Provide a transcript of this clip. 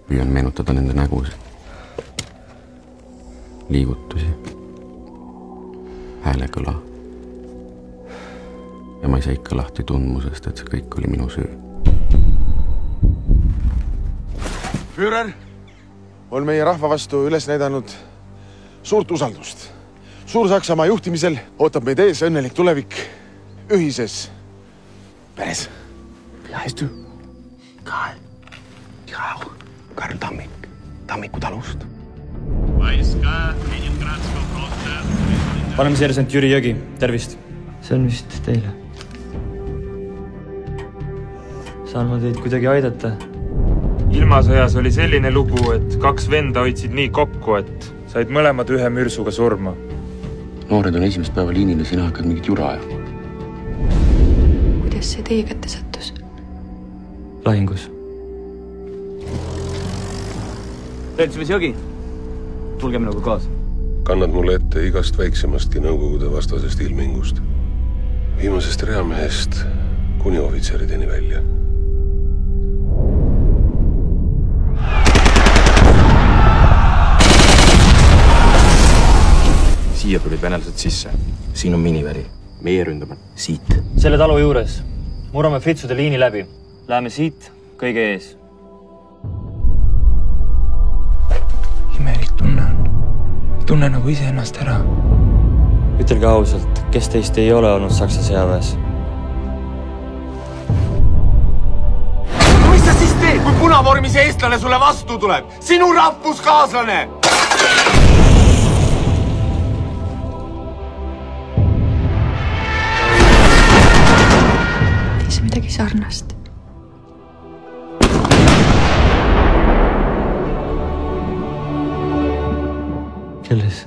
Püüan meenutada nende nägusid, liigutusi, häälekõla. Ja ma ei saa ikka lahti tundmusest, et see kõik oli minu süü. Führer on meie rahva vastu üles näidanud suurt usaldust. Suur-Saksamaa juhtimisel ootab meid ees õnnelik tulevik ühises peres. Wie heißt du? Karl. Karl Tammik. Tammiku talust. Paneme seersant Jüri Jõgi. Tervist. See on vist teile. Saan ma teid kuidagi aidata? Ilmasõjas oli selline lugu, et 2 venda hoidsid nii kokku, et said mõlemad ühe mürsuga surma. Noored on esimest päeva liinil ja sina hakkad mingit jura ajama. Kuidas see teie kätte sattus? Lahingus. Seltsimees Jõgi, tulge minuga kaasa. Kannad mulle ette igast väiksemastki nõukogude vastasest ilmingust. Viimasest reamehest kuni ohvitserideni välja. Siia tulid venelased sisse. Siin on miniväri. Meie ründame siit. Selle talu juures. Murame fritsude liini läbi. Läheme siit kõige ees. Imelik tunne on. Tunne nagu ise ennast ära. Ütelge ausalt, kes teist ei ole olnud Saksa sõjaväes? Mis sa siis teed, kui punavormis eestlane sulle vastu tuleb? Sinu rahvuskaaslane! Teis midagi sarnast. Kelles?